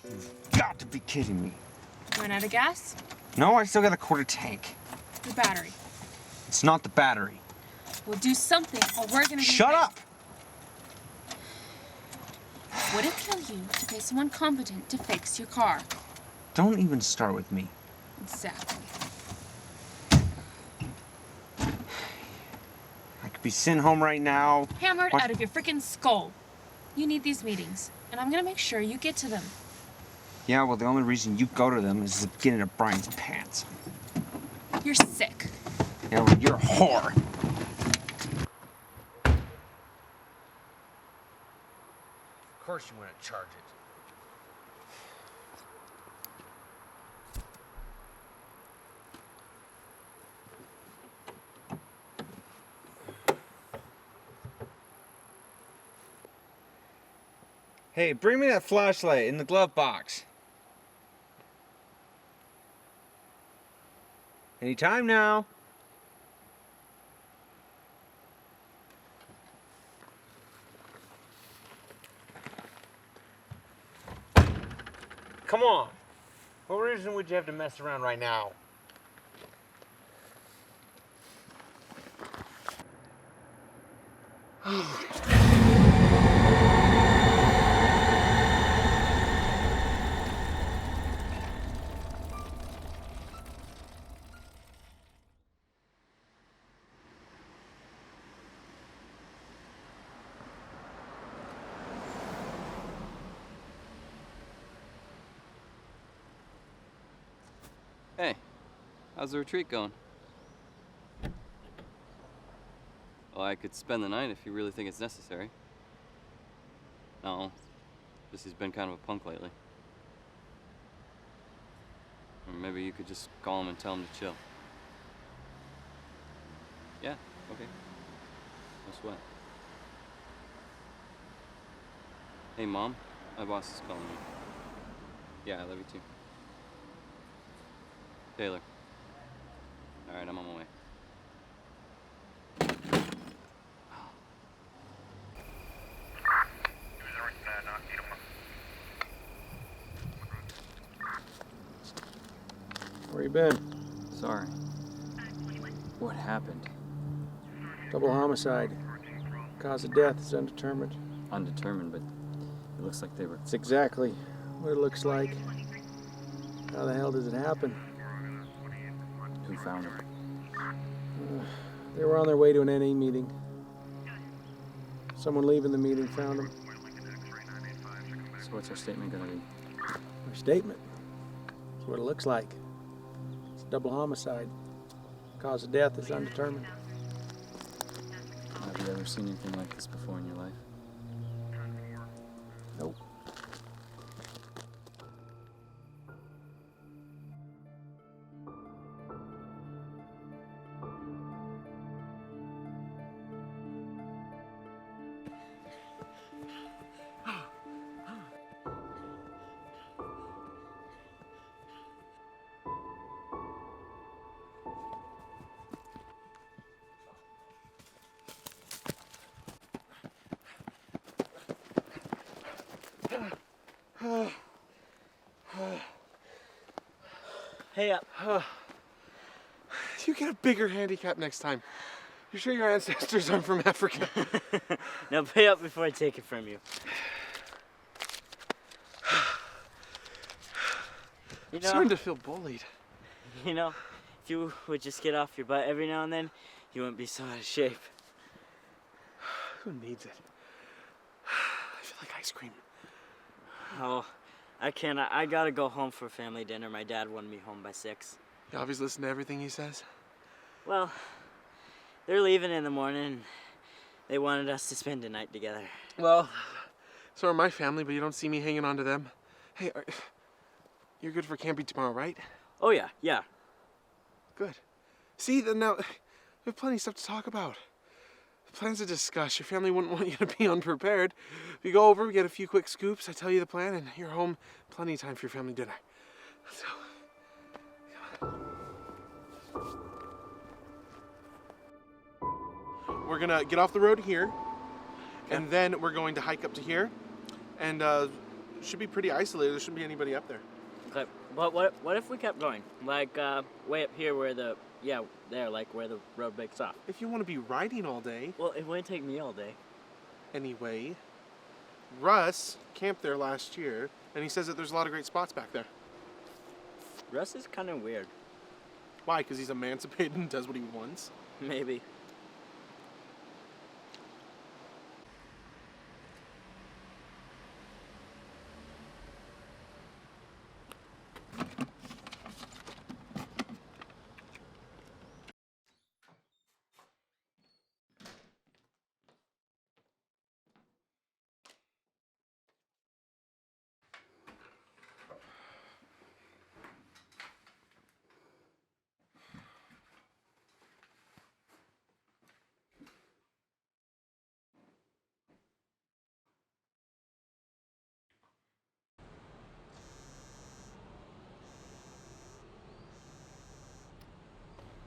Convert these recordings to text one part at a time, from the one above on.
You've got to be kidding me. Run out of gas? No, I still got a quarter tank. The battery. It's not the battery. We'll do something or we're gonna be Shut up! Would it kill you to pay someone competent to fix your car? Don't even start with me. Exactly. I could be sent home right now. Hammered out of your freaking skull. You need these meetings, and I'm gonna make sure you get to them. Yeah, well, the only reason you go to them is to get into Brian's pants. You're sick. Yeah, well, you're a whore. Of course you want to charge it. Hey, bring me that flashlight in the glove box. Anytime now. Come on. What reason would you have to mess around right now? Hey, how's the retreat going? Well, I could spend the night if you really think it's necessary. No, just he's been kind of a punk lately. Or maybe you could just call him and tell him to chill. Yeah, okay. No sweat. Hey, Mom, my boss is calling me. Yeah, I love you too. Taylor. Alright, I'm on my way. Where you been? Sorry. What happened? Double homicide. Cause of death is undetermined. Undetermined, but it looks like they were... It's exactly what it looks like. How the hell does it happen? Who found it? They were on their way to an NA meeting. Someone leaving the meeting found them. So what's our statement gonna be? Our statement. That's what it looks like. It's a double homicide. Cause of death is undetermined. Have you ever ever seen anything like this before in your life? Nope. Hey up. You get a bigger handicap next time. You sure your ancestors aren't from Africa? Now pay up before I take it from you. I'm starting to feel bullied. You know, if you would just get off your butt every now and then, you wouldn't be so out of shape. Who needs it? I feel like ice cream. Oh, I can't. I gotta go home for family dinner. My dad wanted me home by 6. You always listen to everything he says? Well, they're leaving in the morning. They wanted us to spend the night together. Well, so are my family, but you don't see me hanging on to them. Hey, you're good for camping tomorrow, right? Oh yeah, yeah. Good. See, then now, we have plenty of stuff to talk about. Plans to discuss. Your family wouldn't want you to be unprepared. We go over, we get a few quick scoops, I tell you the plan, and you're home plenty of time for your family dinner. So, we're gonna get off the road here, and then we're going to hike up to here, and should be pretty isolated. There shouldn't be anybody up there. Okay, but what if we kept going? Like, way up here where the, yeah, there, like where the road breaks off. If you want to be riding all day. Well, it wouldn't take me all day. Anyway, Russ camped there last year, and he says that there's a lot of great spots back there. Russ is kind of weird. Why? Because he's emancipated and does what he wants? Maybe.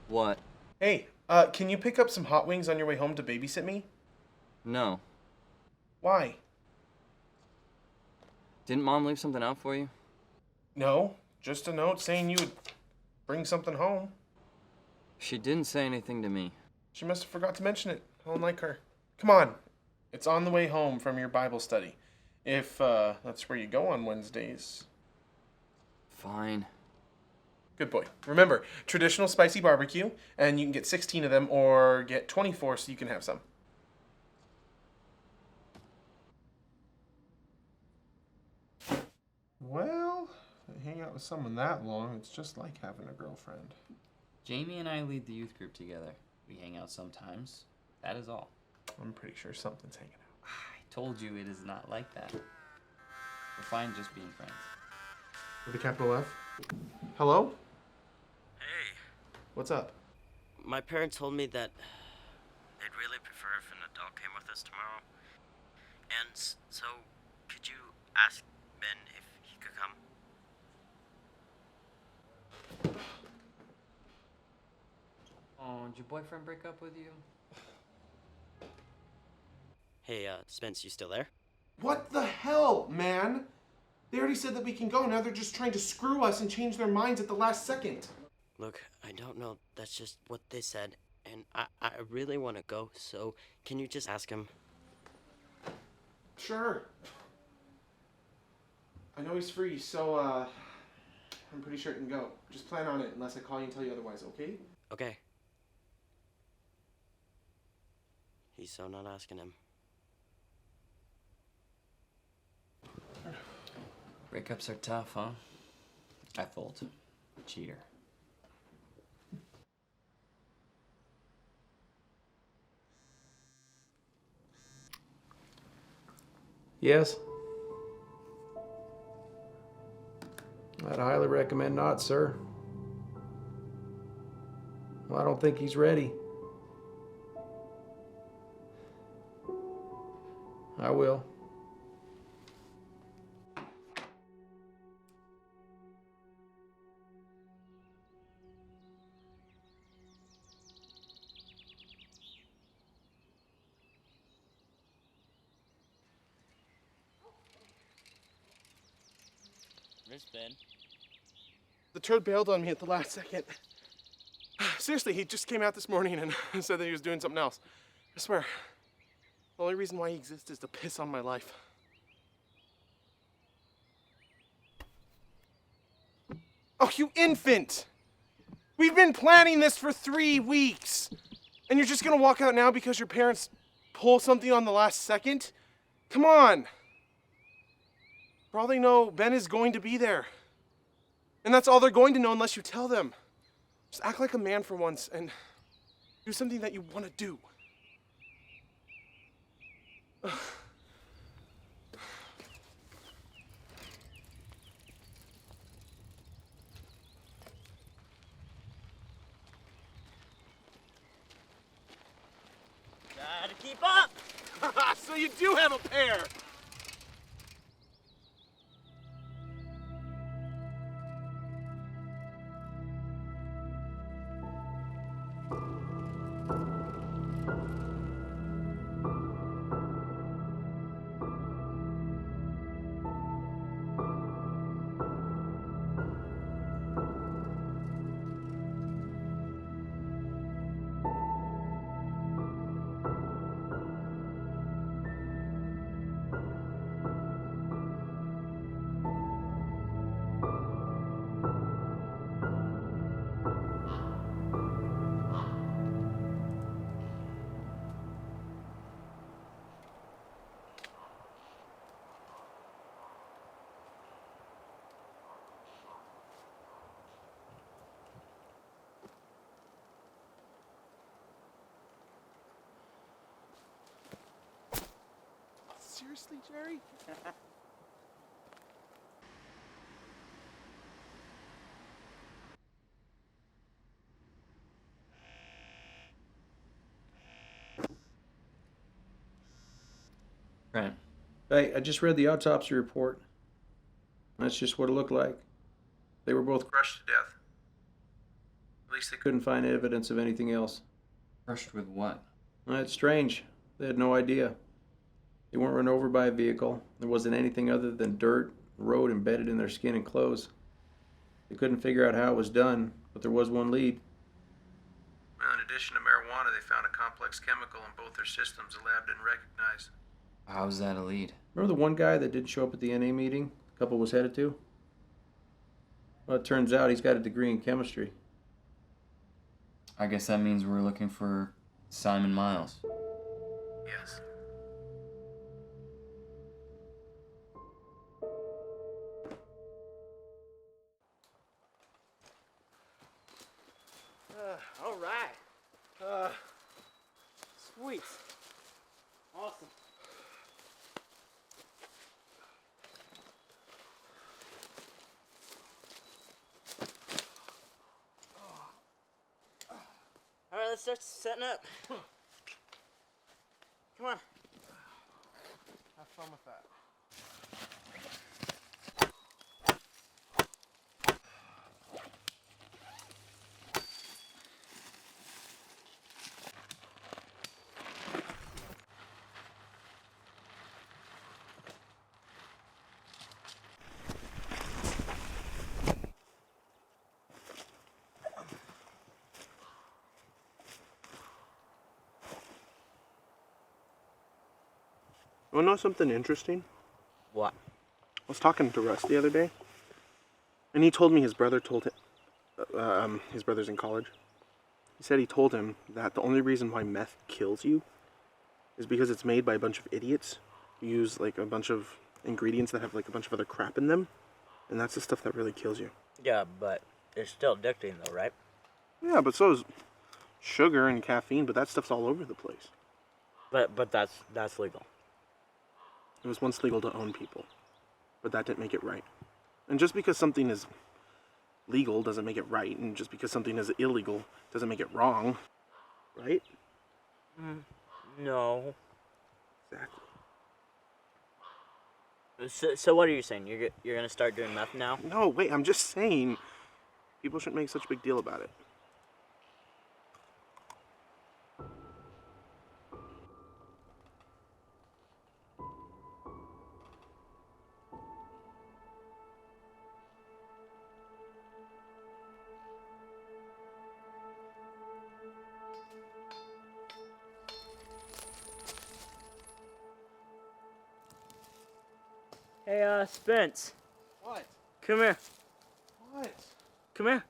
What? Hey, can you pick up some hot wings on your way home to babysit me? No. Why? Didn't Mom leave something out for you? No, just a note saying you would bring something home. She didn't say anything to me. She must have forgot to mention it. I don't like her. Come on. It's on the way home from your Bible study. If that's where you go on Wednesdays. Fine. Good boy. Remember, traditional spicy barbecue, and you can get 16 of them or get 24 so you can have some. Well, hang out with someone that long, it's just like having a girlfriend. Jamie and I lead the youth group together. We hang out sometimes. That is all. I'm pretty sure something's hanging out. I told you it is not like that. We're fine just being friends. With a capital F? Hello? Hey. What's up? My parents told me that they'd really prefer if an adult came with us tomorrow. And so, could you ask Ben if he could come? Oh, did your boyfriend break up with you? Hey, Spence, you still there? What the hell, man? They already said that we can go. Now they're just trying to screw us and change their minds at the last second. Look, I don't know. That's just what they said. And I really want to go, so can you just ask him? Sure. I know he's free, so I'm pretty sure he can go. Just plan on it unless I call you and tell you otherwise, okay? Okay. He's so not asking him. Breakups are tough, huh? I fold. Cheater. Yes? I'd highly recommend not, sir. Well, I don't think he's ready. I will. Where's Ben? The turd bailed on me at the last second. Seriously, he just came out this morning and said that he was doing something else. I swear, the only reason why he exists is to piss on my life. Oh, you infant! We've been planning this for 3 weeks! And you're just gonna walk out now because your parents pull something on the last second? Come on! For all they know, Ben is going to be there. And that's all they're going to know unless you tell them. Just act like a man for once and do something that you want to do. Gotta keep up! So you do have a pair! Seriously, Jerry? Right. Hey, I just read the autopsy report. That's just what it looked like. They were both crushed to death. At least they couldn't find evidence of anything else. Crushed with what? That's strange. They had no idea. They weren't run over by a vehicle. There wasn't anything other than dirt, road embedded in their skin and clothes. They couldn't figure out how it was done, but there was one lead. Well, in addition to marijuana, they found a complex chemical in both their systems the lab didn't recognize. How's that a lead? Remember the one guy that didn't show up at the NA meeting the couple was headed to? Well, it turns out he's got a degree in chemistry. I guess that means we're looking for Simon Miles. Yes. All right. Sweet. Awesome. All right, let's start setting up. Come on. Have fun with that. You wanna know something interesting? What? I was talking to Russ the other day, and he told me his brother told him, his brother's in college. He said he told him that the only reason why meth kills you is because it's made by a bunch of idiots who use like a bunch of ingredients that have like a bunch of other crap in them, and that's the stuff that really kills you. Yeah, but it's still addicting though, right? Yeah, but so is sugar and caffeine, but that stuff's all over the place. But that's legal. It was once legal to own people, but that didn't make it right. And just because something is legal doesn't make it right, and just because something is illegal doesn't make it wrong, right? No. Exactly. So what are you saying? You're gonna start doing meth now? No, wait, I'm just saying people shouldn't make such a big deal about it. Hey, Spence. What? Come here. What? Come here.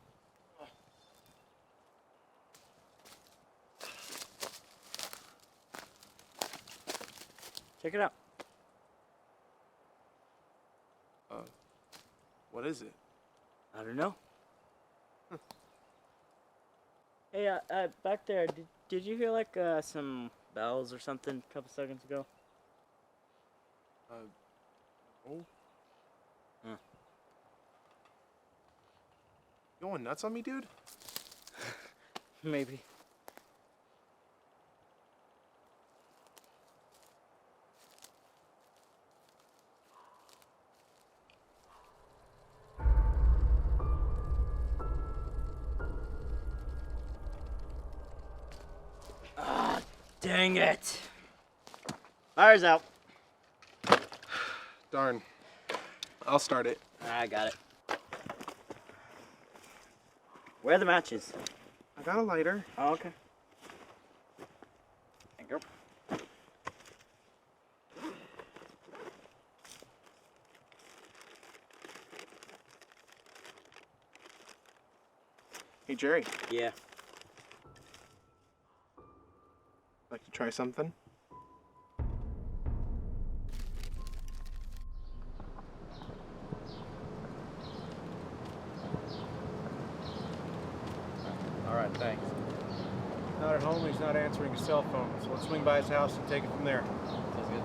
Check it out. What is it? I don't know. Hey, back there, did you hear like some bells or something a couple seconds ago? Oh. Huh. You going nuts on me, dude? Maybe. Ah, dang it. Fire's out. Darn. I'll start it. I got it. Where are the matches? I got a lighter. Oh, okay. Thank you. Hey, Jerry. Yeah. Like to try something? All right, thanks. Not at home, he's not answering his cell phone, so let's swing by his house and take it from there. Sounds good.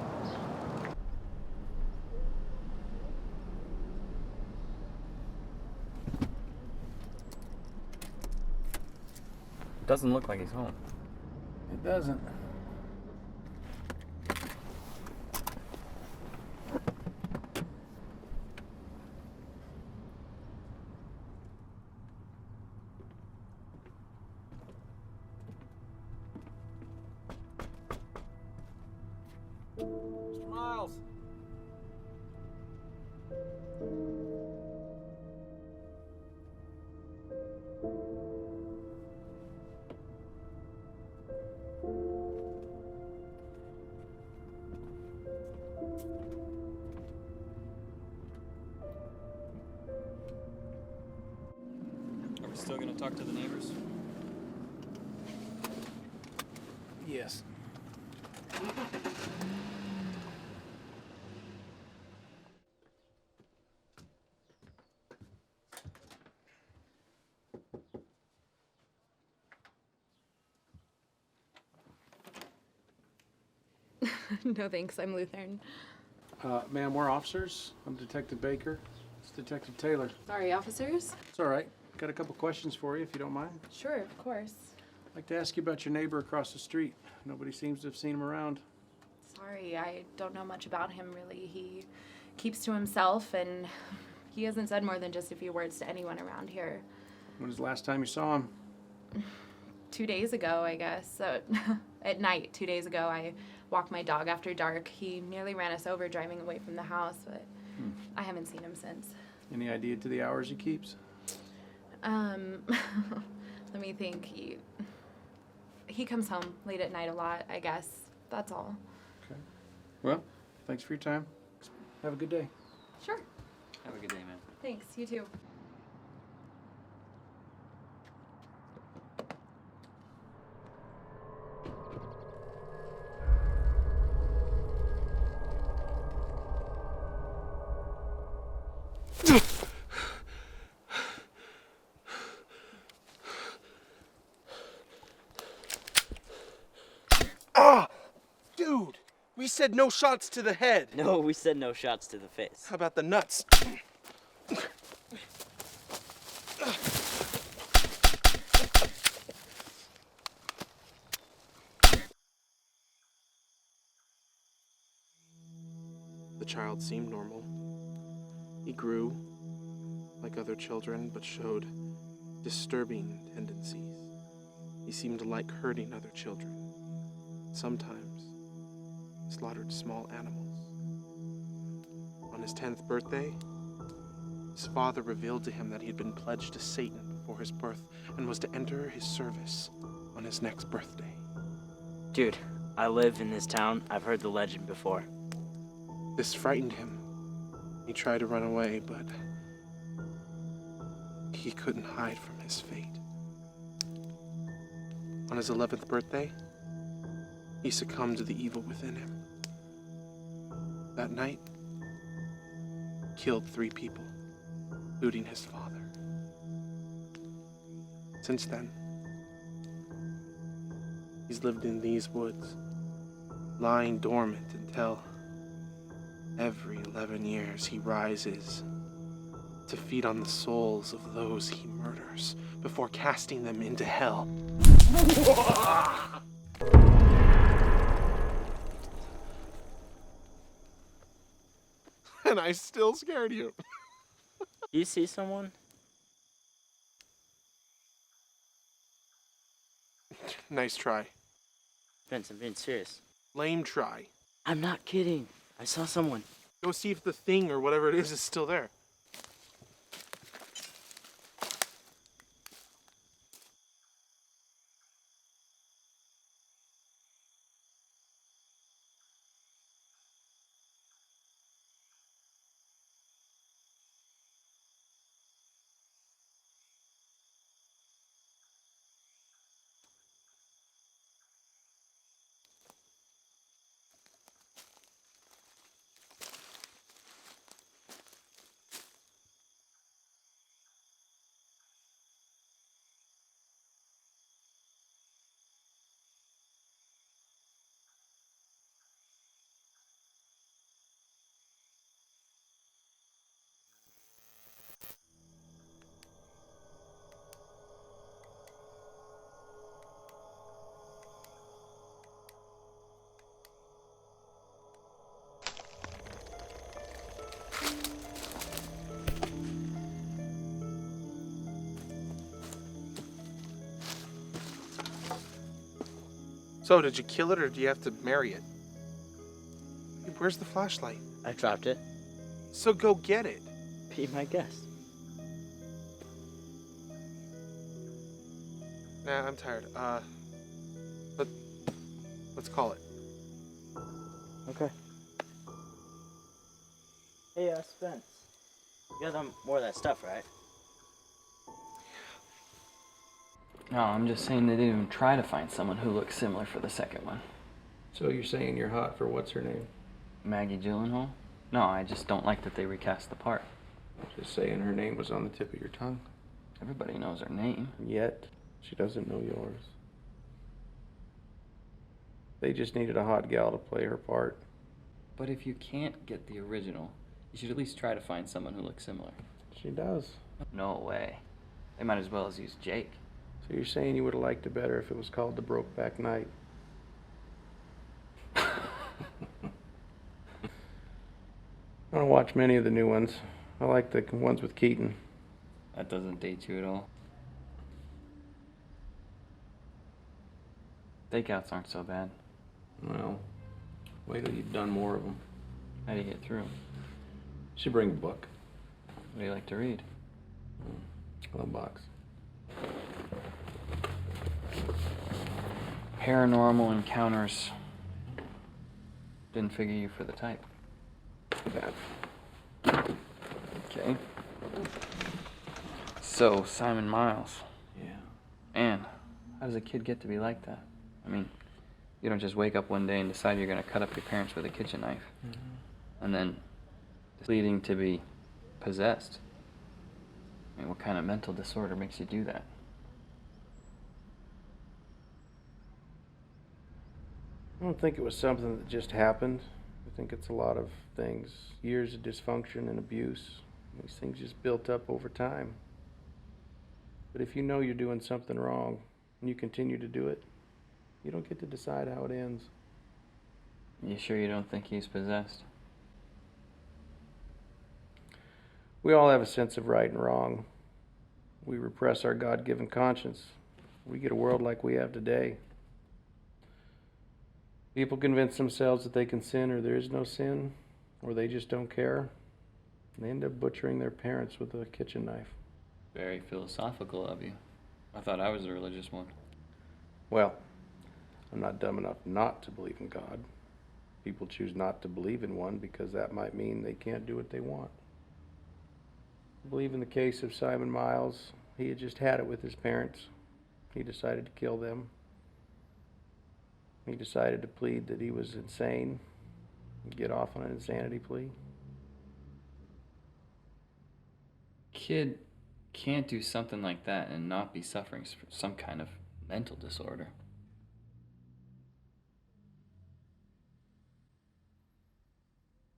Doesn't look like he's home. It doesn't. Mr. Miles. Are we still gonna talk to the neighbors? Yes. No thanks, I'm Lutheran. Ma'am, we're officers. I'm Detective Baker. It's Detective Taylor. Sorry, officers? It's all right. Got a couple questions for you, if you don't mind. Sure, of course. I'd like to ask you about your neighbor across the street. Nobody seems to have seen him around. Sorry, I don't know much about him, really. He keeps to himself, and he hasn't said more than just a few words to anyone around here. When was the last time you saw him? 2 days ago, I guess. So, at night, 2 days ago, I walked my dog after dark. He nearly ran us over driving away from the house, but I haven't seen him since. Any idea to the hours he keeps? Let me think. He comes home late at night a lot, I guess. That's all. Okay. Well, thanks for your time. Have a good day. Sure. Have a good day, man. Thanks, you too. Ah! Dude! We just said no shots to the head. No, we said no shots to the face. How about the nuts? The child seemed normal. He grew like other children, but showed disturbing tendencies. He seemed to like hurting other children. Sometimes slaughtered small animals. On his 10th birthday, his father revealed to him that he had been pledged to Satan before his birth and was to enter his service on his next birthday. Dude, I live in this town. I've heard the legend before. This frightened him. He tried to run away, but he couldn't hide from his fate. On his 11th birthday, he succumbed to the evil within him. That night, killed 3 people, including his father. Since then, he's lived in these woods, lying dormant until every 11 years he rises to feed on the souls of those he murders before casting them into hell. And I still scared you. Do you see someone? Nice try. Vince, I'm being serious. Lame try. I'm not kidding. I saw someone. Go see if the thing or whatever it is still there. So, did you kill it or do you have to marry it? Where's the flashlight? I dropped it. So go get it. Be my guest. Nah, I'm tired. Let's call it. Okay. Hey, Spence. You got more of that stuff, right? No, I'm just saying they didn't even try to find someone who looks similar for the second one. So you're saying you're hot for what's her name? Maggie Gyllenhaal? No, I just don't like that they recast the part. Just saying her name was on the tip of your tongue. Everybody knows her name. Yet, she doesn't know yours. They just needed a hot gal to play her part. But if you can't get the original, you should at least try to find someone who looks similar. She does. No way. They might as well as use Jake. So you're saying you would have liked it better if it was called The Brokeback Night? I don't watch many of the new ones. I like the ones with Keaton. That doesn't date you at all. Stakeouts aren't so bad. Well, wait till you've done more of them. How do you get through 'em? Should bring a book. What do you like to read? Glove box. Paranormal encounters. Didn't figure you for the type. That. Okay. So, Simon Miles. Yeah. Man, how does a kid get to be like that? I mean, you don't just wake up one day and decide you're going to cut up your parents with a kitchen knife. Mm-hmm. And then leading to be possessed. I mean, what kind of mental disorder makes you do that? I don't think it was something that just happened. I think it's a lot of things. Years of dysfunction and abuse. These things just built up over time. But if you know you're doing something wrong and you continue to do it, you don't get to decide how it ends. You sure you don't think he's possessed? We all have a sense of right and wrong. We repress our God-given conscience. We get a world like we have today. People convince themselves that they can sin or there is no sin, or they just don't care. And they end up butchering their parents with a kitchen knife. Very philosophical of you. I thought I was a religious one. Well, I'm not dumb enough not to believe in God. People choose not to believe in one because that might mean they can't do what they want. I believe in the case of Simon Miles, he had just had it with his parents. He decided to kill them. He decided to plead that he was insane and get off on an insanity plea. Kid can't do something like that and not be suffering from some kind of mental disorder.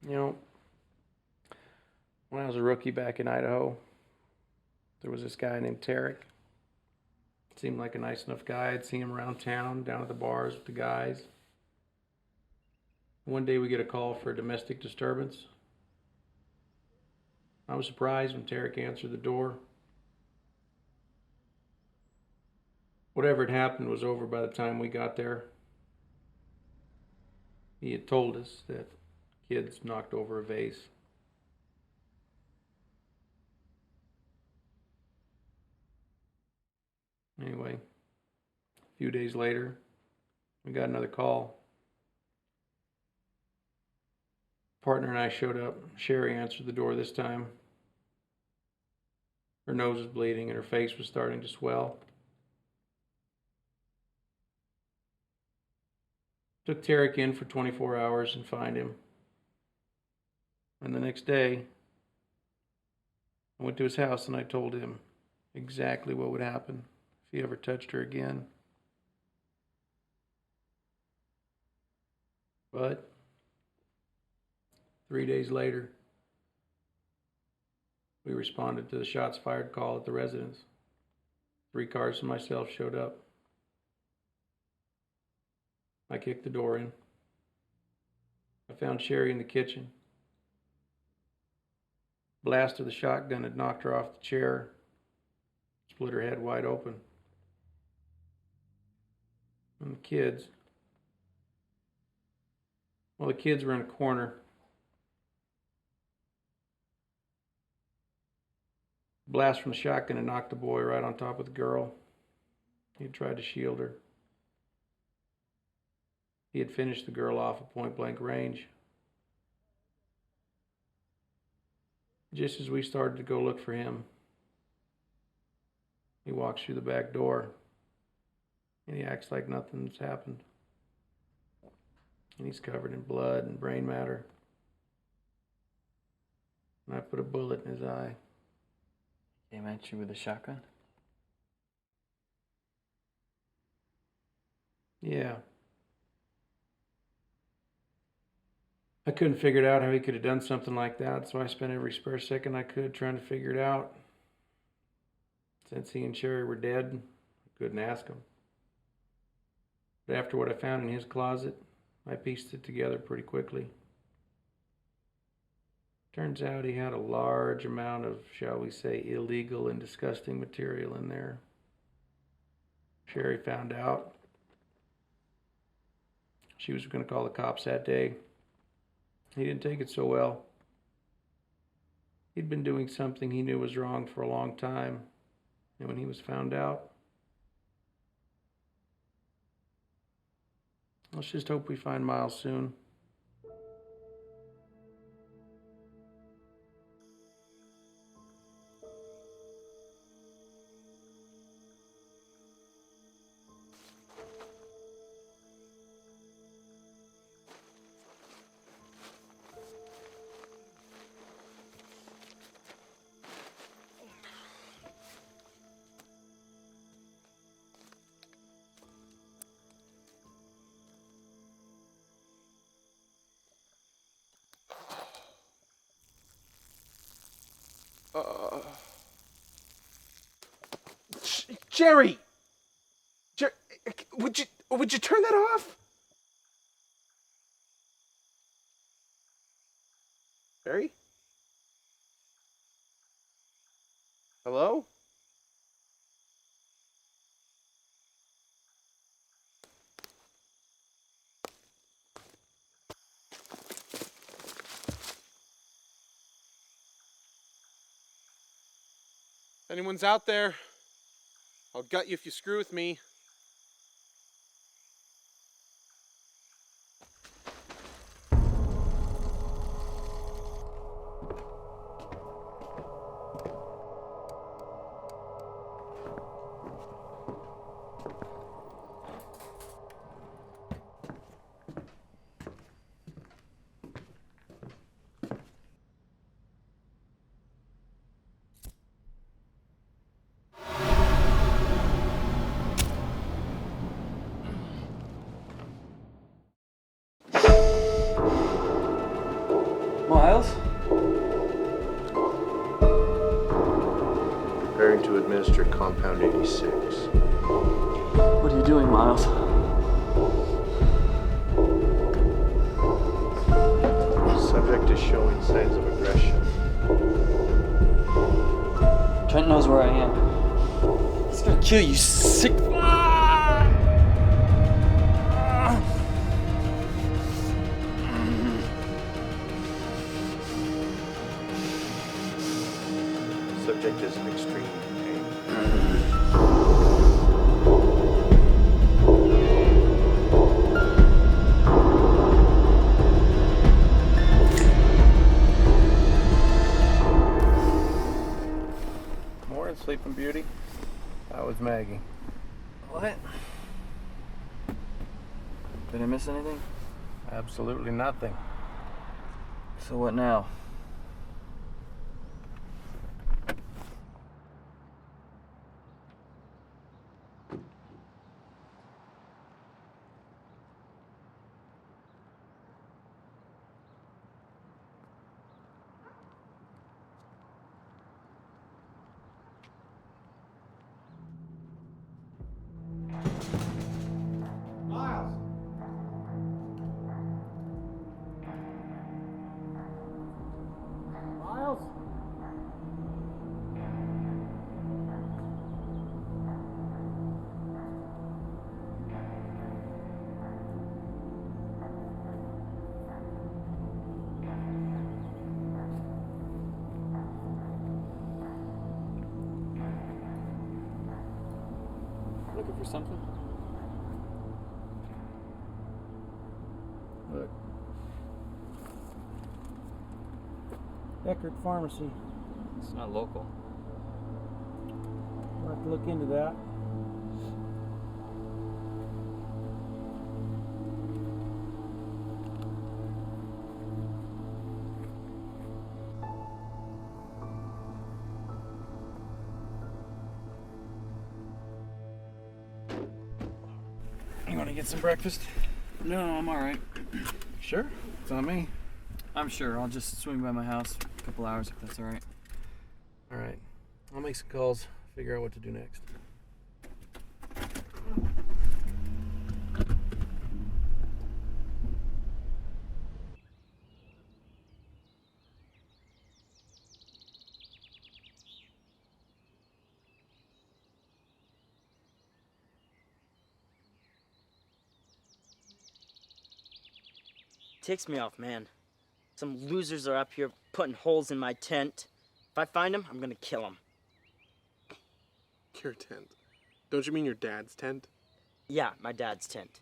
You know, when I was a rookie back in Idaho, there was this guy named Tarek. Seemed like a nice enough guy. I'd see him around town, down at the bars with the guys. One day we get a call for a domestic disturbance. I was surprised when Tarek answered the door. Whatever had happened was over by the time we got there. He had told us that kids knocked over a vase. Anyway, a few days later, we got another call. Partner and I showed up. Sherry answered the door this time. Her nose was bleeding and her face was starting to swell. Took Tarek in for 24 hours and found him. And the next day, I went to his house and I told him exactly what would happen if he ever touched her again. But 3 days later, we responded to the shots fired call at the residence. 3 cars and myself showed up. I kicked the door in. I found Sherry in the kitchen. Blast of the shotgun had knocked her off the chair, split her head wide open. And the kids were in a corner. Blast from the shotgun had knocked the boy right on top of the girl. He had tried to shield her. He had finished the girl off at point-blank range. Just as we started to go look for him, he walks through the back door, and he acts like nothing's happened. And he's covered in blood and brain matter. And I put a bullet in his eye. Came at you with a shotgun? Yeah. I couldn't figure it out how he could have done something like that, so I spent every spare second I could trying to figure it out. Since he and Sherry were dead, I couldn't ask him. But after what I found in his closet, I pieced it together pretty quickly. Turns out he had a large amount of, shall we say, illegal and disgusting material in there. Sherry found out. She was going to call the cops that day. He didn't take it so well. He'd been doing something he knew was wrong for a long time, and when he was found out, let's just hope we find Miles soon. Jerry! Would you turn that off? Jerry? Hello? If anyone's out there, I'll gut you if you screw with me. Miles? Preparing to administer Compound 86. What are you doing, Miles? Subject is showing signs of aggression. Trent knows where I am. He's gonna kill you, sick. Subject is in extreme pain. Morning, Sleeping Beauty. How was Maggie? What? Did I miss anything? Absolutely nothing. So what now? Looking for something? Look. Eckert Pharmacy. It's not local. We'll have to look into that. You want to get some breakfast? No, I'm alright. Sure. It's on me. I'm sure. I'll just swing by my house for a couple hours if that's alright. All right. I'll make some calls, figure out what to do next. Ticks me off, man. Some losers are up here putting holes in my tent. If I find them, I'm gonna kill them. Your tent. Don't you mean your dad's tent? Yeah, my dad's tent.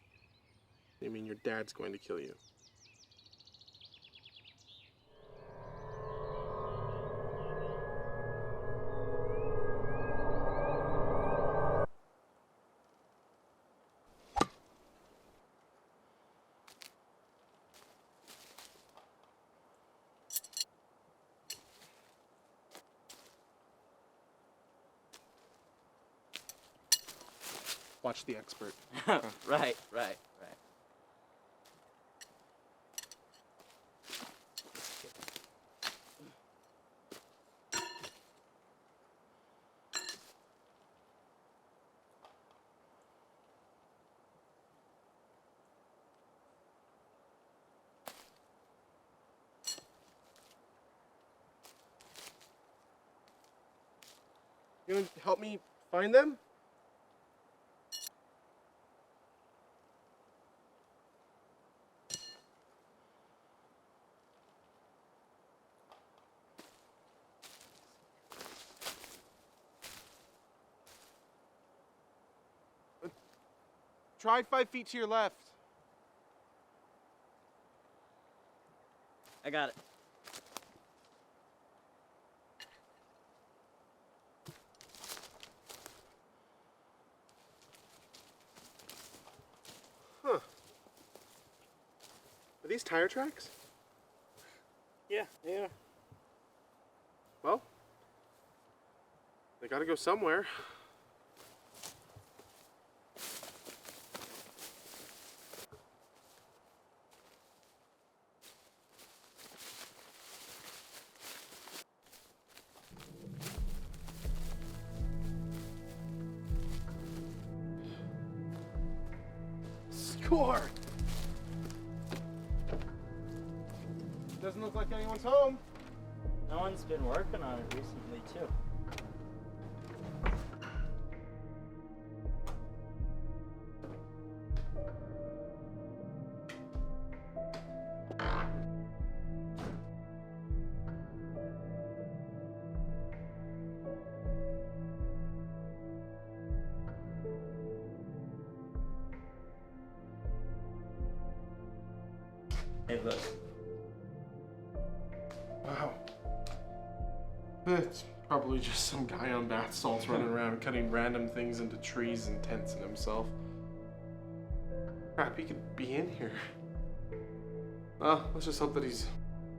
You mean your dad's going to kill you? Watch the expert. Right. You gonna help me find them? Try 5 feet to your left. I got it. Huh. Are these tire tracks? Yeah, yeah. Well, they gotta go somewhere. Score! Doesn't look like anyone's home. No one's been working on it recently, too. Hey, look. Wow. It's probably just some guy on bath salts running around cutting random things into trees and tents and himself. Crap, he could be in here. Well, let's just hope that he's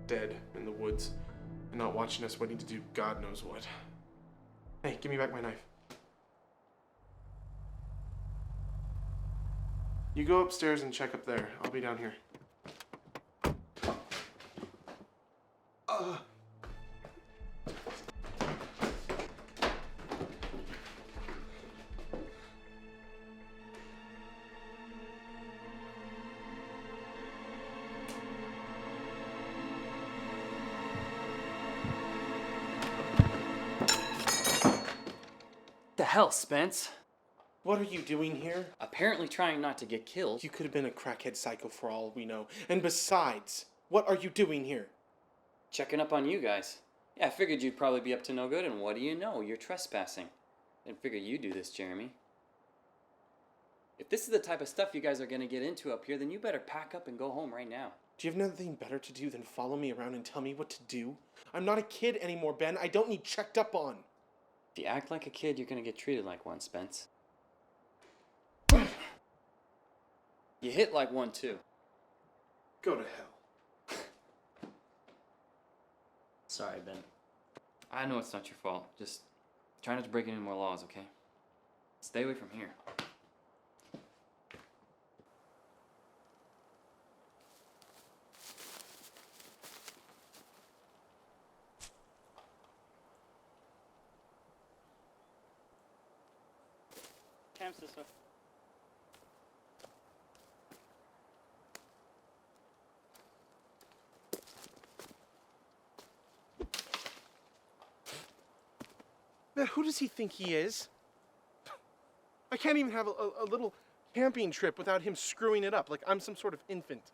dead in the woods and not watching us waiting to do God knows what. Hey, give me back my knife. You go upstairs and check up there. I'll be down here. The hell, Spence? What are you doing here? Apparently trying not to get killed. You could have been a crackhead psycho for all we know. And besides, what are you doing here? Checking up on you guys. Yeah, I figured you'd probably be up to no good, and what do you know? You're trespassing. Didn't figure you'd do this, Jeremy. If this is the type of stuff you guys are gonna get into up here, then you better pack up and go home right now. Do you have nothing better to do than follow me around and tell me what to do? I'm not a kid anymore, Ben. I don't need checked up on. If you act like a kid, you're gonna get treated like one, Spence. You hit like one, too. Go to hell. Sorry, Ben. I know it's not your fault. Just try not to break any more laws, okay? Stay away from here. Camp's this way. Man, who does he think he is? I can't even have a little camping trip without him screwing it up like I'm some sort of infant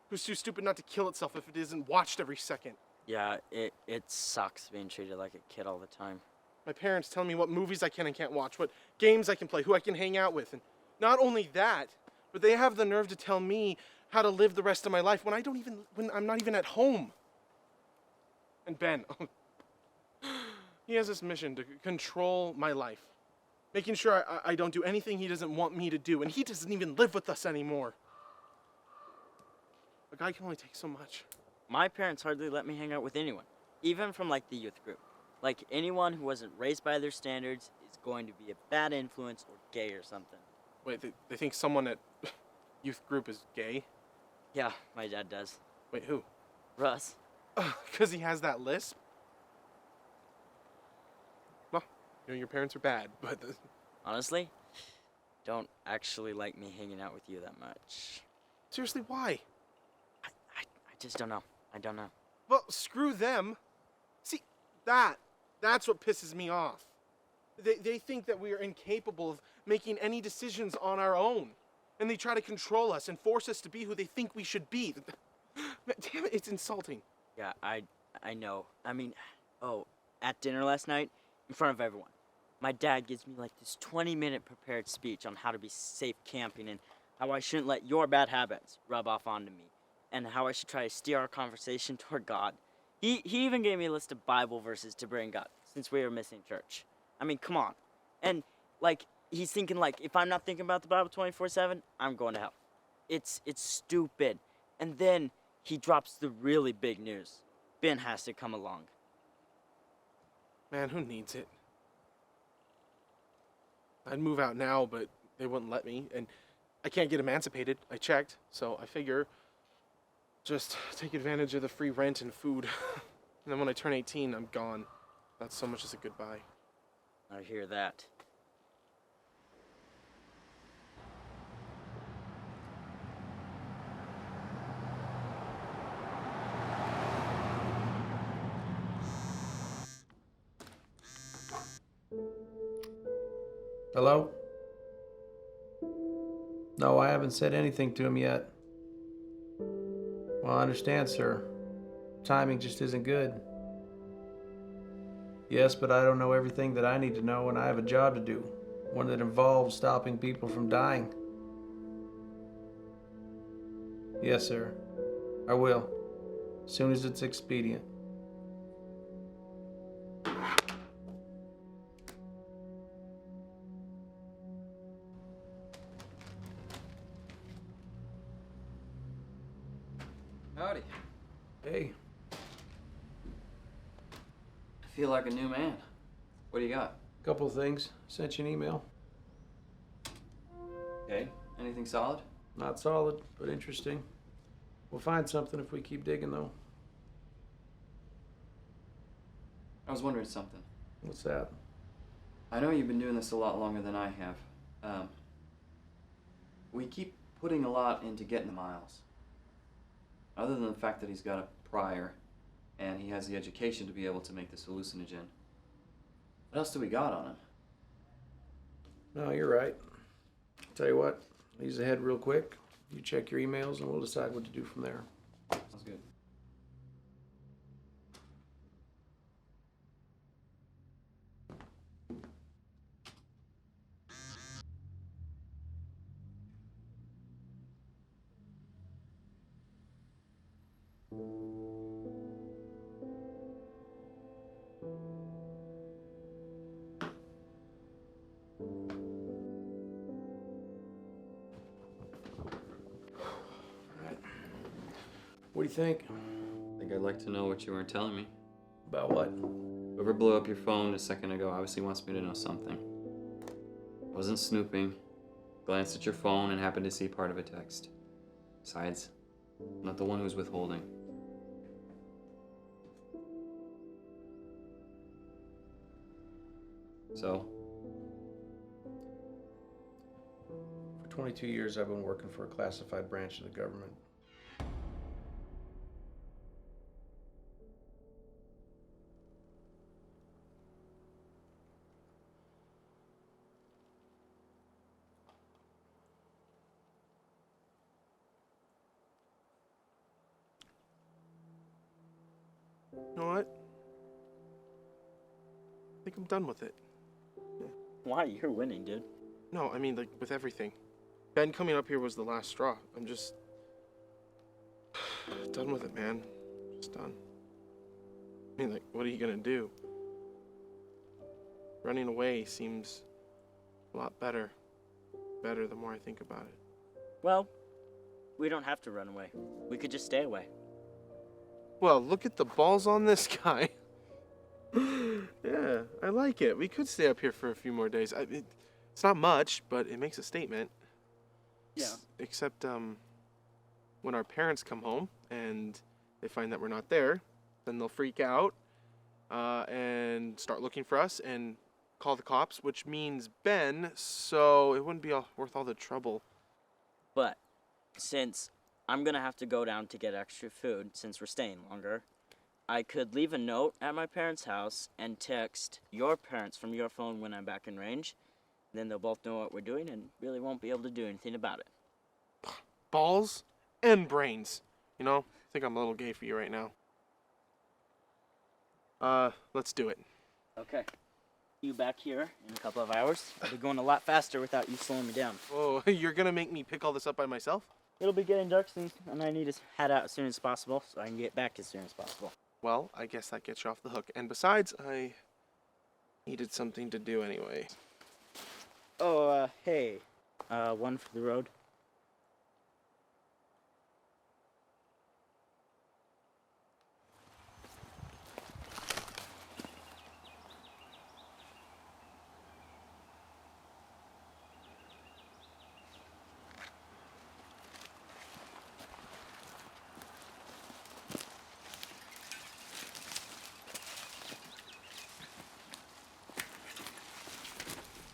who's too stupid not to kill itself if it isn't watched every second. Yeah, it sucks being treated like a kid all the time. My parents tell me what movies I can and can't watch, what games I can play, who I can hang out with. And not only that, but they have the nerve to tell me how to live the rest of my life when I'm not even at home. And Ben, he has this mission to control my life, making sure I don't do anything he doesn't want me to do, and he doesn't even live with us anymore. A guy can only take so much. My parents hardly let me hang out with anyone, even from like the youth group. Like anyone who wasn't raised by their standards is going to be a bad influence or gay or something. Wait, they think someone at youth group is gay? Yeah, my dad does. Wait, who? Russ. Because he has that lisp? Well, you know, your parents are bad, but... Honestly, don't actually like me hanging out with you that much. Seriously, why? I just don't know. I don't know. Well, screw them. See, that's what pisses me off. They think that we are incapable of making any decisions on our own. And they try to control us and force us to be who they think we should be. Damn it, it's insulting. Yeah, I know. I mean, at dinner last night, in front of everyone, my dad gives me like this 20-minute prepared speech on how to be safe camping and how I shouldn't let your bad habits rub off onto me, and how I should try to steer our conversation toward God. He even gave me a list of Bible verses to bring up since we were missing church. I mean, come on. And, like, he's thinking, like, if I'm not thinking about the Bible 24/7, I'm going to hell. It's stupid. And then he drops the really big news. Ben has to come along. Man, who needs it? I'd move out now, but they wouldn't let me. And I can't get emancipated. I checked. So I figure just take advantage of the free rent and food. And then when I turn 18, I'm gone. Not so much as a goodbye. I hear that. Hello? No, I haven't said anything to him yet. Well, I understand, sir. Timing just isn't good. Yes, but I don't know everything that I need to know, and I have a job to do. One that involves stopping people from dying. Yes, sir. I will. As soon as it's expedient. Howdy. Hey. I feel like a new man. What do you got? Couple of things. Sent you an email. Okay. Anything solid? Not solid, but interesting. We'll find something if we keep digging, though. I was wondering something. What's that? I know you've been doing this a lot longer than I have. We keep putting a lot into getting the Miles. Other than the fact that he's got a prior, and he has the education to be able to make this hallucinogen. What else do we got on him? No, you're right. Tell you what, he's ahead real quick. You check your emails and we'll decide what to do from there. Sounds good. What do you think? I think I'd like to know what you weren't telling me. About what? Whoever blew up your phone a second ago obviously wants me to know something. I wasn't snooping. Glanced at your phone and happened to see part of a text. Besides, I'm not the one who's withholding. So? For 22 years, I've been working for a classified branch of the government. You know what? I think I'm done with it. Why? You're winning, dude. No, I mean, like, with everything. Ben coming up here was the last straw. I'm just... done with it, man. Just done. I mean, like, what are you gonna do? Running away seems a lot better. Better the more I think about it. Well, we don't have to run away. We could just stay away. Well, look at the balls on this guy. Yeah, I like it. We could stay up here for a few more days. It's not much, but it makes a statement. Yeah. Except, when our parents come home and they find that we're not there, then they'll freak out and start looking for us and call the cops, which means Ben, so it wouldn't be worth all the trouble. But since I'm gonna have to go down to get extra food since we're staying longer, I could leave a note at my parents' house and text your parents from your phone when I'm back in range. Then they'll both know what we're doing and really won't be able to do anything about it. Balls and brains. You know, I think I'm a little gay for you right now. Let's do it. Okay. You back here in a couple of hours. I'll be going a lot faster without you slowing me down. Oh, you're gonna make me pick all this up by myself? It'll be getting dark soon, and I need to head out as soon as possible so I can get back as soon as possible. Well, I guess that gets you off the hook. And besides, I needed something to do anyway. Oh, hey. One for the road.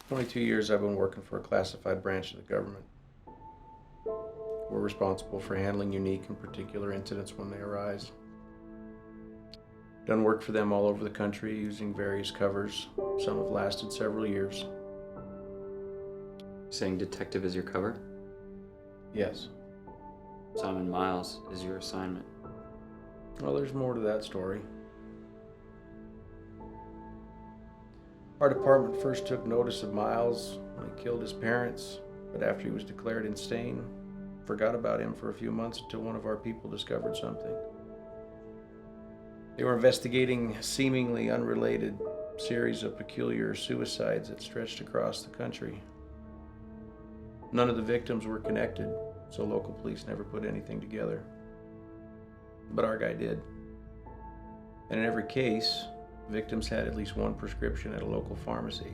For 22 years I've been working for a classified branch of the government. We're responsible for handling unique and particular incidents when they arise. Done work for them all over the country using various covers. Some have lasted several years. Saying detective is your cover? Yes. Simon Miles is your assignment. Well, there's more to that story. Our department first took notice of Miles when he killed his parents, but after he was declared insane, forgot about him for a few months until one of our people discovered something. They were investigating a seemingly unrelated series of peculiar suicides that stretched across the country. None of the victims were connected, so local police never put anything together. But our guy did. And in every case, victims had at least one prescription at a local pharmacy.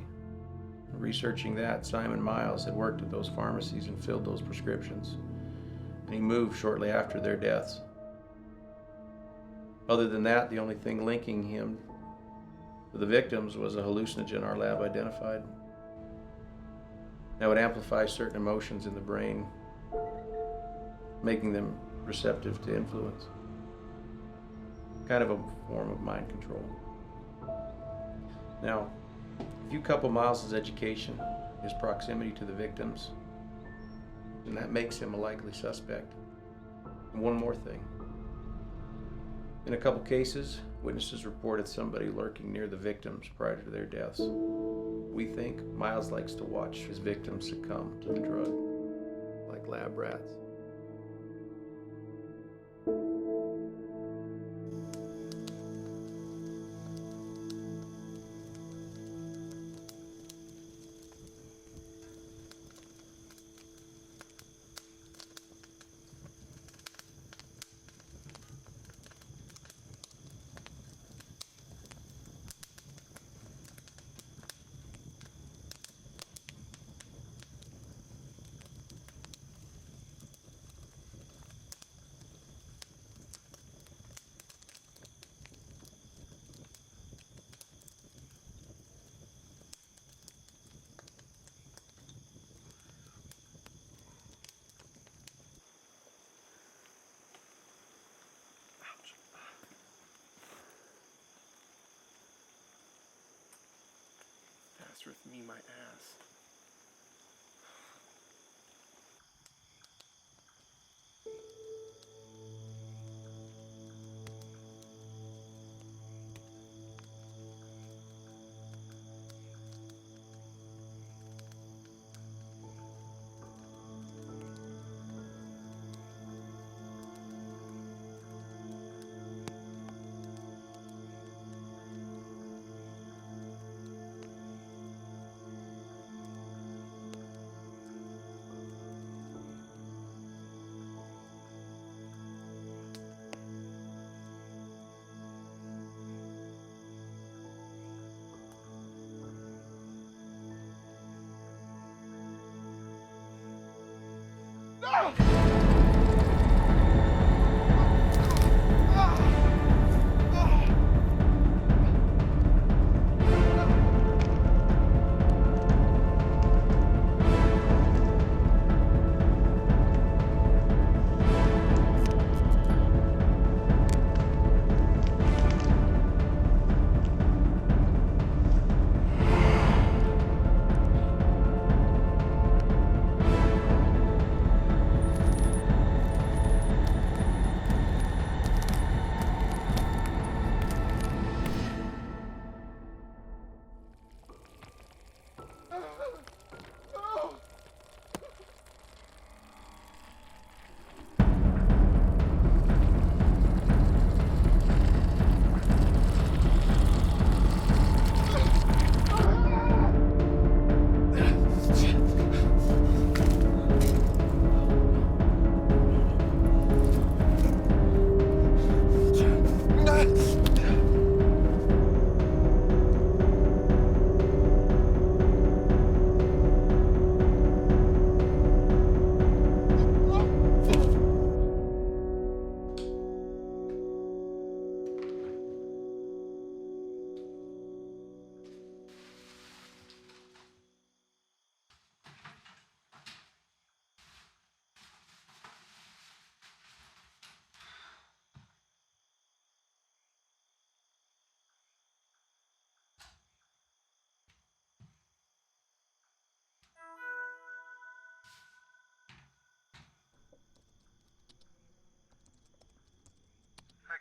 Researching that, Simon Miles had worked at those pharmacies and filled those prescriptions. And he moved shortly after their deaths. Other than that, the only thing linking him to the victims was a hallucinogen our lab identified. That would amplify certain emotions in the brain, making them receptive to influence. Kind of a form of mind control. Now, if you couple Miles' education, his proximity to the victims, then that makes him a likely suspect. And one more thing. In a couple cases, witnesses reported somebody lurking near the victims prior to their deaths. We think Miles likes to watch his victims succumb to the drug, like lab rats. With me, my ass.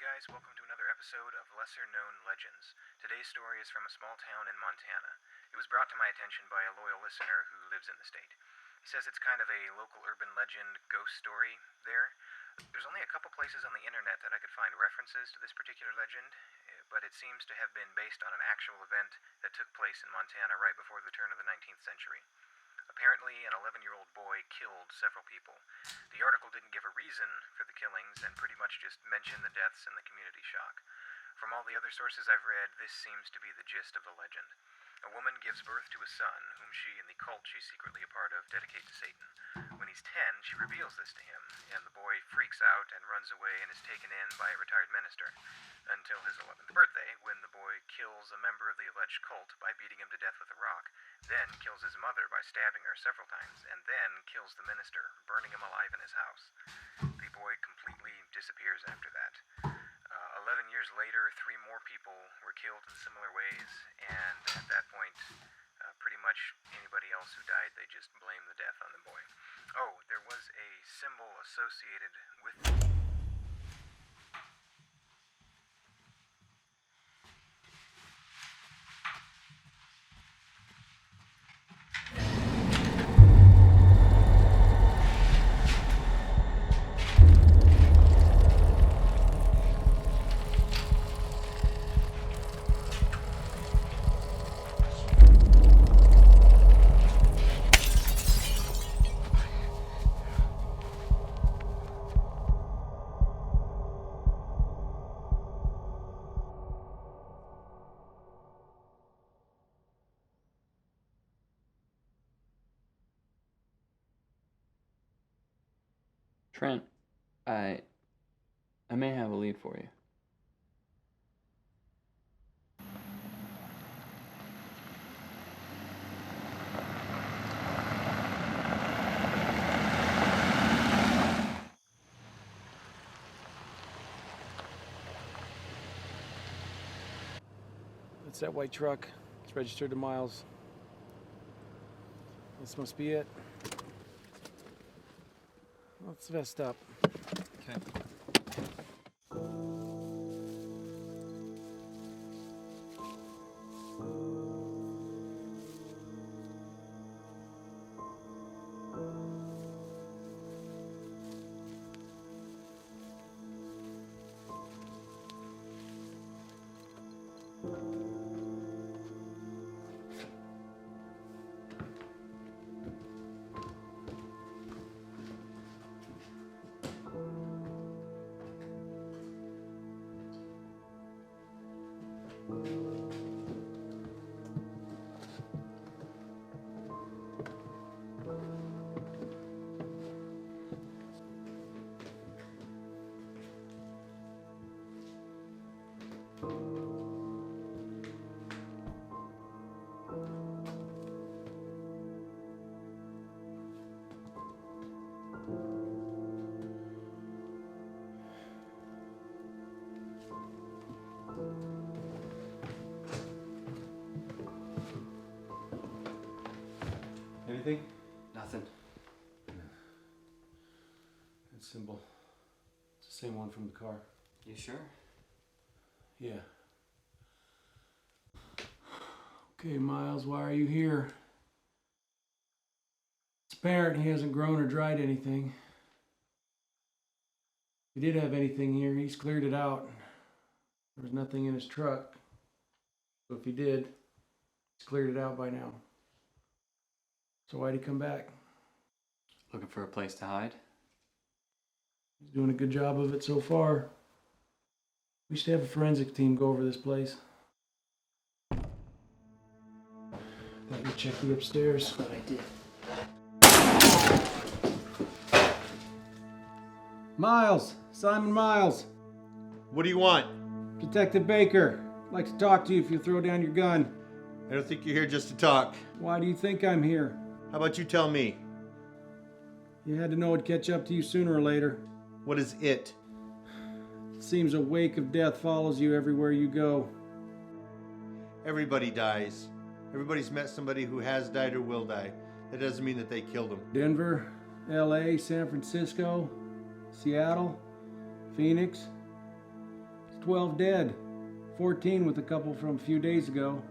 guys, welcome to another episode of Lesser Known Legends. Today's story is from a small town in Montana. It was brought to my attention by a loyal listener who lives in the state. He says it's kind of a local urban legend ghost story there. There's only a couple places on the internet that I could find references to this particular legend, but it seems to have been based on an actual event that took place in Montana right before the turn of the 19th century. Apparently, an 11-year-old boy killed several people. The article didn't give a reason for the killings and pretty much just mentioned the deaths and the community shock. From all the other sources I've read, this seems to be the gist of the legend. A woman gives birth to a son, whom she and the cult she's secretly a part of dedicate to Satan. When he's 10, she reveals this to him, and the boy freaks out and runs away and is taken in by a retired minister. Until his 11th birthday, when the boy kills a member of the alleged cult by beating him to death with a rock, then kills his mother by stabbing her several times, and then kills the minister, burning him alive in his house. The boy completely disappears after that. 11 years later, 3 more people were killed in similar ways, and at that point, pretty much anybody else who died, they just blamed the death on the boy. Oh, there was a symbol associated with Trent, I may have a lead for you. It's that white truck. It's registered to Miles. This must be it. Let's vest up. Okay. Anything? Nothing. That symbol. It's the same one from the car. You sure? Yeah. Okay, Miles, why are you here? It's apparent he hasn't grown or dried anything. If he did have anything here, he's cleared it out. There was nothing in his truck. So if he did, he's cleared it out by now. So why'd he come back? Looking for a place to hide? He's doing a good job of it so far. We should have a forensic team go over this place. Thought you checked the upstairs. But I did. Miles! Simon Miles! What do you want? Detective Baker. I'd like to talk to you if you throw down your gun. I don't think you're here just to talk. Why do you think I'm here? How about you tell me? You had to know it'd catch up to you sooner or later. What is it? It seems a wake of death follows you everywhere you go. Everybody dies. Everybody's met somebody who has died or will die. That doesn't mean that they killed them. Denver, LA, San Francisco, Seattle, Phoenix. 12 dead, 14 with a couple from a few days ago.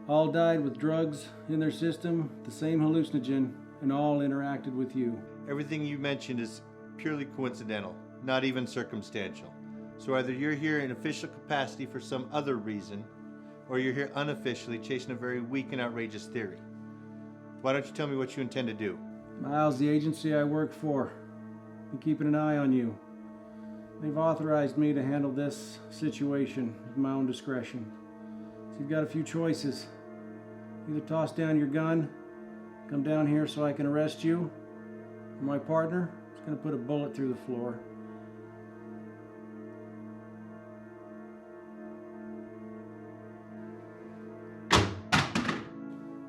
All died with drugs in their system, the same hallucinogen, and all interacted with you. Everything you mentioned is purely coincidental, not even circumstantial. So either you're here in official capacity for some other reason, or you're here unofficially chasing a very weak and outrageous theory. Why don't you tell me what you intend to do? Miles, the agency I work for, been keeping an eye on you. They've authorized me to handle this situation at my own discretion. So you've got a few choices. Either toss down your gun, come down here so I can arrest you, or my partner is going to put a bullet through the floor.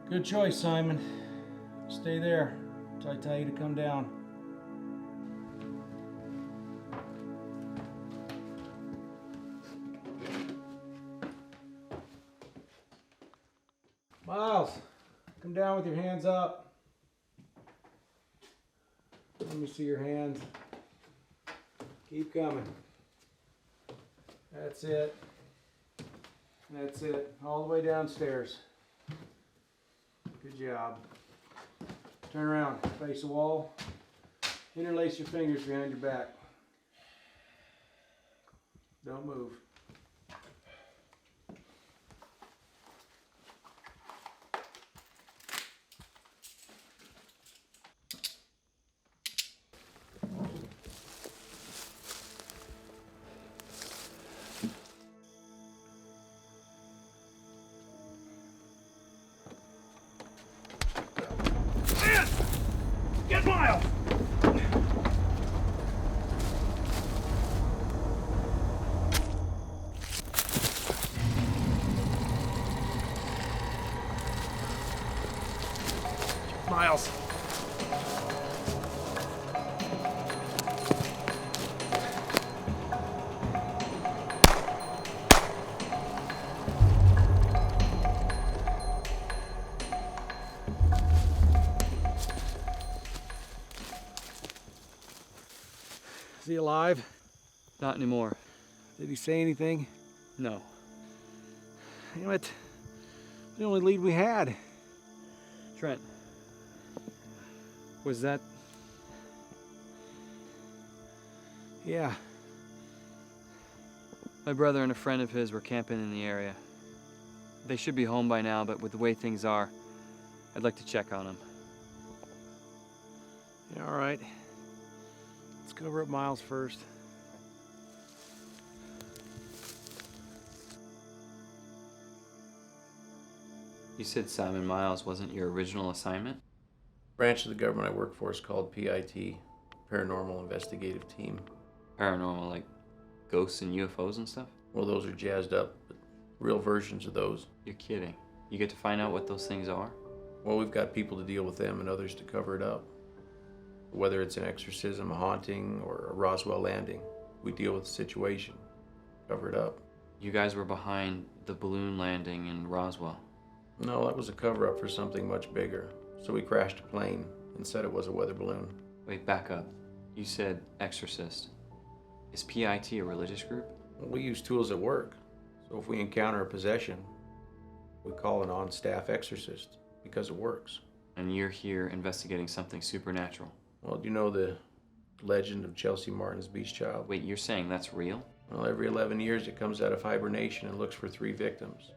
Good choice, Simon. Stay there until I tell you to come down. Miles, come down with your hands up. Let me see your hands. Keep coming. That's it. That's it. All the way downstairs. Good job. Turn around, face the wall. Interlace your fingers behind your back. Don't move. Get Miles! Miles. Is he alive? Not anymore. Did he say anything? No. Damn it. The only lead we had. Trent. Was that... Yeah. My brother and a friend of his were camping in the area. They should be home by now, but with the way things are, I'd like to check on them. Yeah, all right. Let's go over at Miles first. You said Simon Miles wasn't your original assignment? Branch of the government I work for is called PIT, Paranormal Investigative Team. Paranormal, like ghosts and UFOs and stuff? Well, those are jazzed up, but real versions of those. You're kidding. You get to find out what those things are? Well, we've got people to deal with them and others to cover it up. Whether it's an exorcism, a haunting, or a Roswell landing, we deal with the situation, cover it up. You guys were behind the balloon landing in Roswell. No, that was a cover-up for something much bigger. So we crashed a plane and said it was a weather balloon. Wait, back up. You said exorcist. Is PIT a religious group? Well, we use tools at work. So if we encounter a possession, we call an on-staff exorcist because it works. And you're here investigating something supernatural. Well, do you know the legend of Chelsea Martin's Beast Child? Wait, you're saying that's real? Well, every 11 years it comes out of hibernation and looks for 3 victims.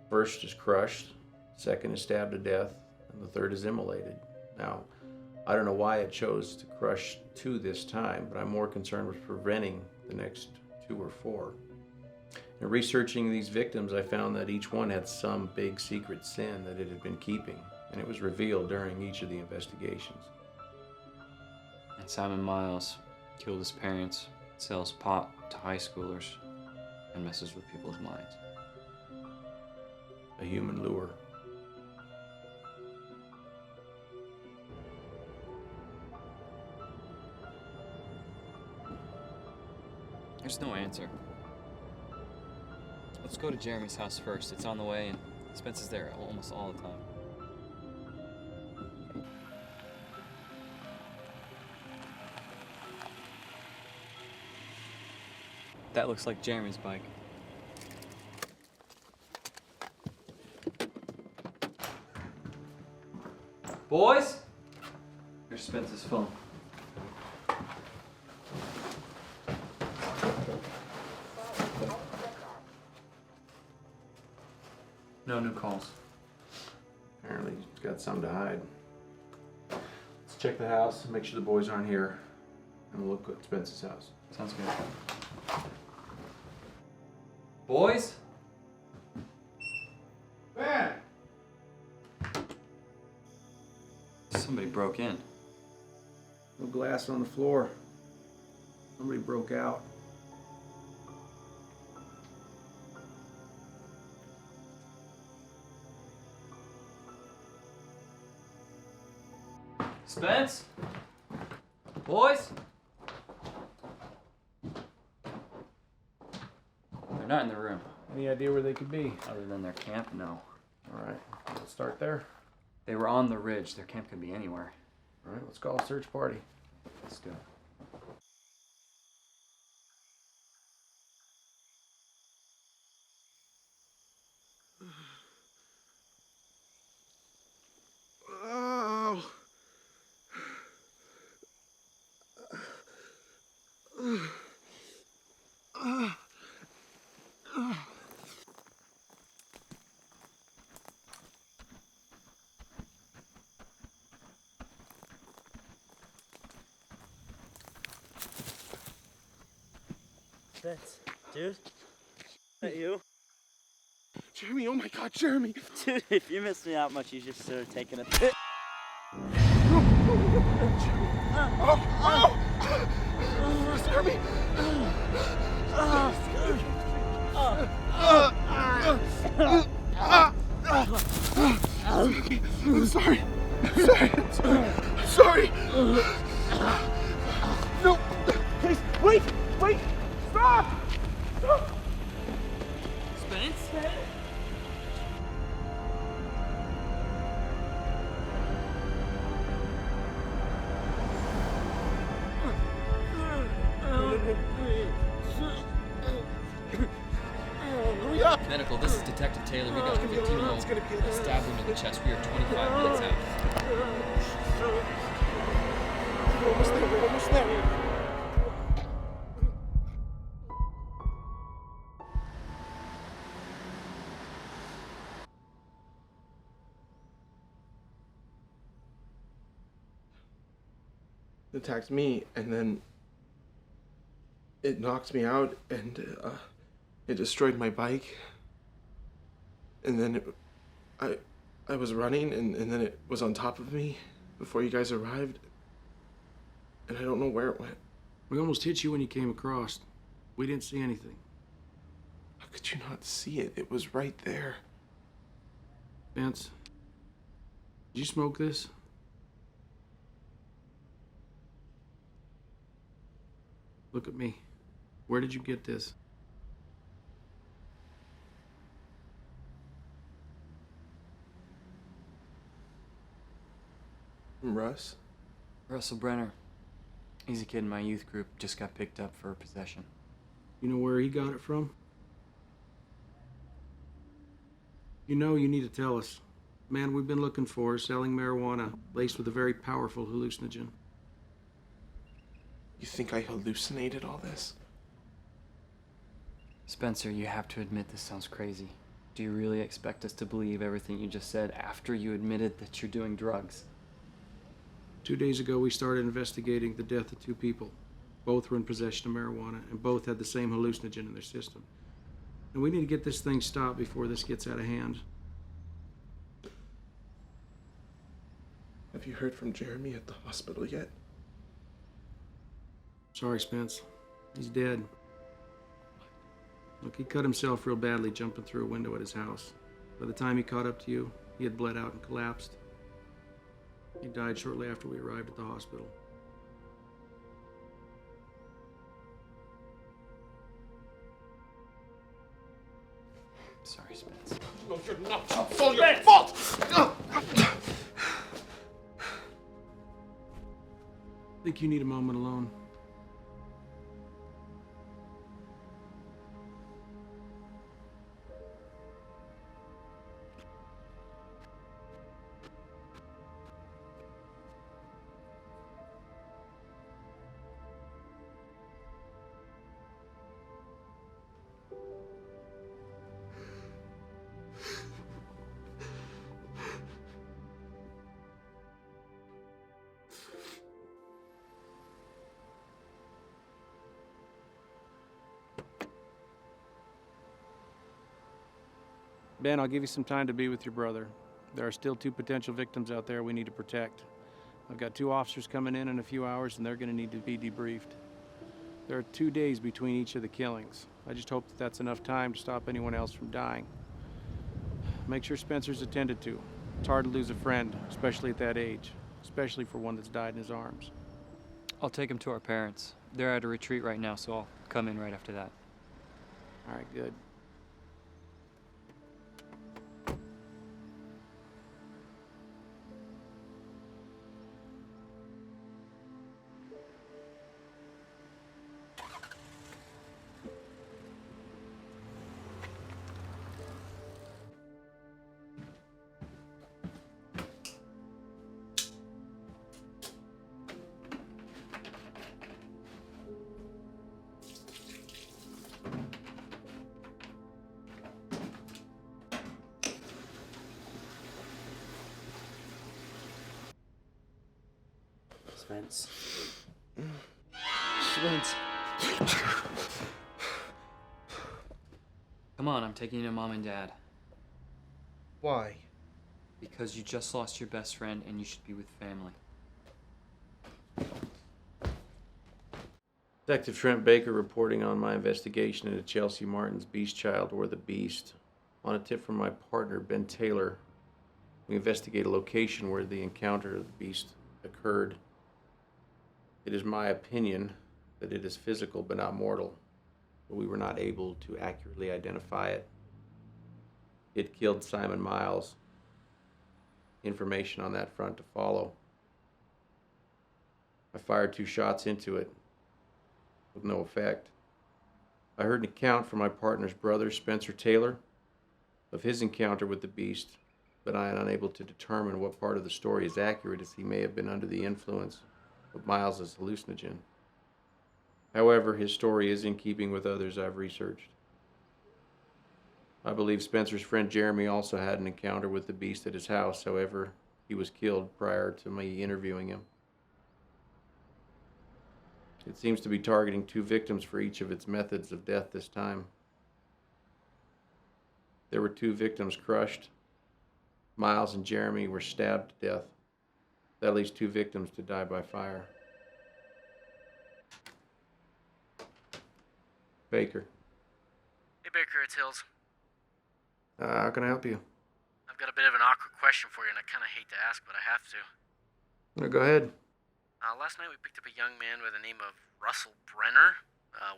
First is crushed, second is stabbed to death, and the third is immolated. Now, I don't know why it chose to crush 2 this time, but I'm more concerned with preventing the next 2 or 4. In researching these victims, I found that each one had some big secret sin that it had been keeping, and it was revealed during each of the investigations. And Simon Miles killed his parents, sells pot to high schoolers, and messes with people's minds. A human lure. There's no answer. Let's go to Jeremy's house first. It's on the way, and Spence is there almost all the time. That looks like Jeremy's bike. Boys? Here's Spence's phone. No new calls. Apparently he's got something to hide. Let's check the house, make sure the boys aren't here, and we'll look at Spence's house. Sounds good. Boys? Ben! Somebody broke in. No glass on the floor. Somebody broke out. Spence? Boys? They're not in the room. Any idea where they could be? Other than their camp, no. All right, let's start there. They were on the ridge. Their camp could be anywhere. All right, let's call a search party. Let's do it. Oh. Spence, dude? Is that you? Jeremy, oh my god, Jeremy! Dude, if you miss me that much, you just started taking a piss. Jeremy! I'm sorry. I'm sorry. No, please, wait! Stop! Spence? Hurry up! Medical, this is Detective Taylor. We got 15 home. Stabbed him in the chest. We are 25 minutes out. We're almost there. It attacked me, and then it knocked me out, and it destroyed my bike. And then I was running, and then it was on top of me before you guys arrived. And I don't know where it went. We almost hit you when you came across. We didn't see anything. How could you not see it? It was right there. Spence, did you smoke this? Look at me. Where did you get this? From Russ? Russell Brenner. He's a kid in my youth group. Just got picked up for possession. You know where he got it from? You know, you need to tell us. Man we've been looking for is selling marijuana laced with a very powerful hallucinogen. You think I hallucinated all this? Spencer, you have to admit this sounds crazy. Do you really expect us to believe everything you just said after you admitted that you're doing drugs? 2 days ago, we started investigating the death of 2 people. Both were in possession of marijuana, and both had the same hallucinogen in their system. And we need to get this thing stopped before this gets out of hand. Have you heard from Jeremy at the hospital yet? Sorry, Spence. He's dead. Look, he cut himself real badly jumping through a window at his house. By the time he caught up to you, he had bled out and collapsed. He died shortly after we arrived at the hospital. Sorry, Spence. No, you're not. It's all your fault! I think you need a moment alone. Ben, I'll give you some time to be with your brother. There are still 2 potential victims out there we need to protect. I've got 2 officers coming in a few hours, and they're going to need to be debriefed. There are 2 days between each of the killings. I just hope that that's enough time to stop anyone else from dying. Make sure Spencer's attended to. It's hard to lose a friend, especially at that age, especially for one that's died in his arms. I'll take him to our parents. They're at a retreat right now, so I'll come in right after that. All right, good. Suspense. Suspense. Come on, I'm taking you to Mom and Dad. Why? Because you just lost your best friend and you should be with family. Detective Trent Baker reporting on my investigation into Chelsea Martin's Beast Child or the Beast. On a tip from my partner, Ben Taylor, we investigate a location where the encounter of the Beast occurred. It is my opinion that it is physical but not mortal, but we were not able to accurately identify it. It killed Simon Miles. Information on that front to follow. I fired 2 shots into it with no effect. I heard an account from my partner's brother, Spencer Taylor, of his encounter with the Beast, but I am unable to determine what part of the story is accurate, as he may have been under the influence of Miles's hallucinogen. However, his story is in keeping with others I've researched. I believe Spencer's friend Jeremy also had an encounter with the Beast at his house. However, he was killed prior to me interviewing him. It seems to be targeting 2 victims for each of its methods of death this time. There were 2 victims crushed. Miles and Jeremy were stabbed to death. That leaves 2 victims to die by fire. Baker. Hey Baker, it's Hills. How can I help you? I've got a bit of an awkward question for you, and I kind of hate to ask, but I have to. No, go ahead. Last night we picked up a young man by the name of Russell Brenner,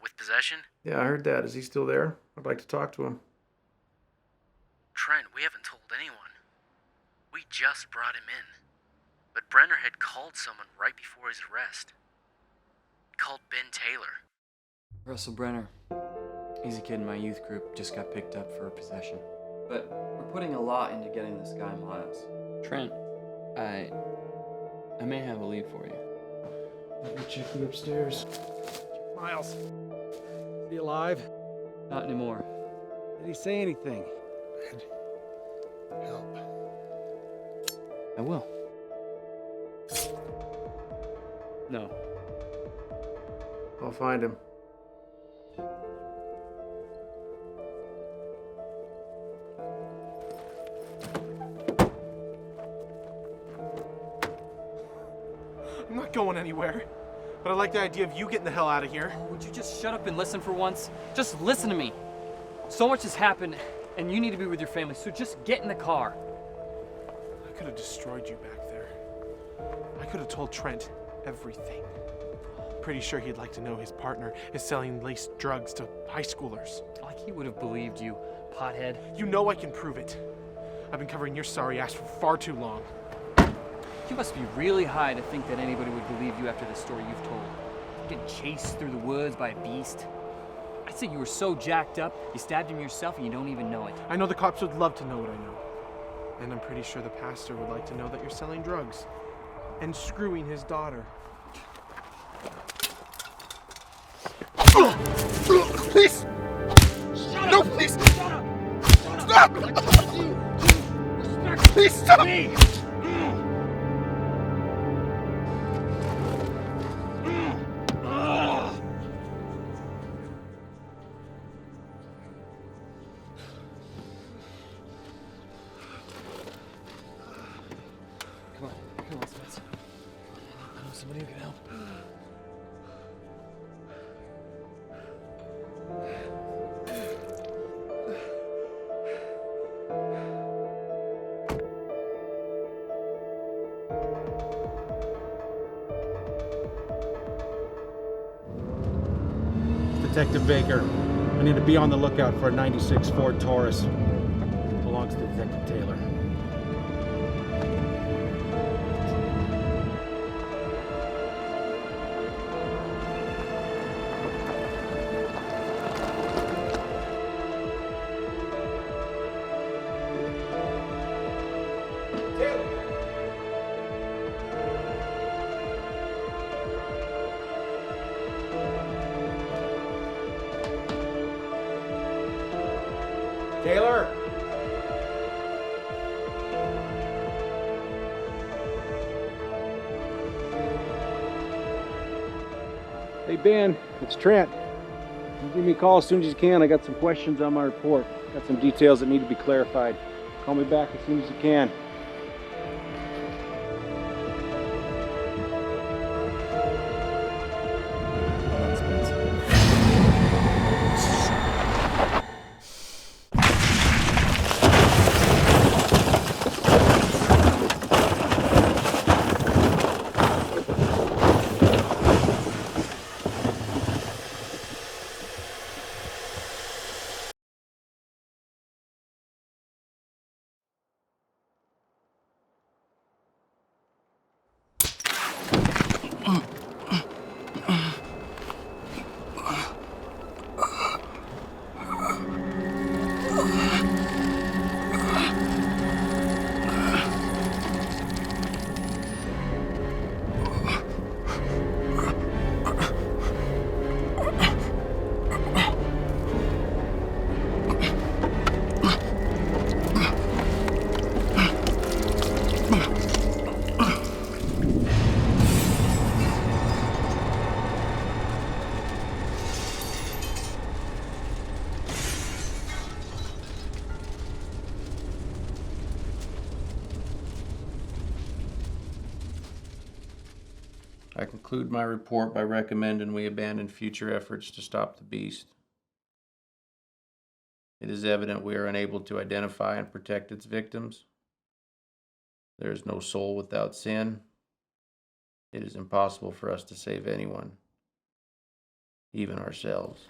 with possession. Yeah, I heard that. Is he still there? I'd like to talk to him. Trent, we haven't told anyone. We just brought him in. But Brenner had called someone right before his arrest. He called Ben Taylor. Russell Brenner. He's a kid in my youth group, just got picked up for possession. But we're putting a lot into getting this guy Miles. Trent, I may have a lead for you. Let me check you upstairs. Miles. Is he alive? Not anymore. Did he say anything? Help. I will. No. I'll find him. I'm not going anywhere, but I like the idea of you getting the hell out of here. Oh, would you just shut up and listen for once? Just listen to me. So much has happened, and you need to be with your family, so just get in the car. I could have destroyed you back there. I could have told Trent everything. Pretty sure he'd like to know his partner is selling laced drugs to high schoolers. Like he would have believed you, pothead. You know I can prove it. I've been covering your sorry ass for far too long. You must be really high to think that anybody would believe you after the story you've told. Getting chased through the woods by a beast. I'd say you were so jacked up, you stabbed him yourself and you don't even know it. I know the cops would love to know what I know. And I'm pretty sure the pastor would like to know that you're selling drugs. And screwing his daughter. Please! No, please! Stop! Please stop! Detective Baker. I need to be on the lookout for a 96 Ford Taurus. Belongs to Detective Taylor. Taylor? Hey Ben, it's Trent. You give me a call as soon as you can. I got some questions on my report. Got some details that need to be clarified. Call me back as soon as you can. I conclude my report by recommending we abandon future efforts to stop the beast. It is evident we are unable to identify and protect its victims. There is no soul without sin. It is impossible for us to save anyone, even ourselves.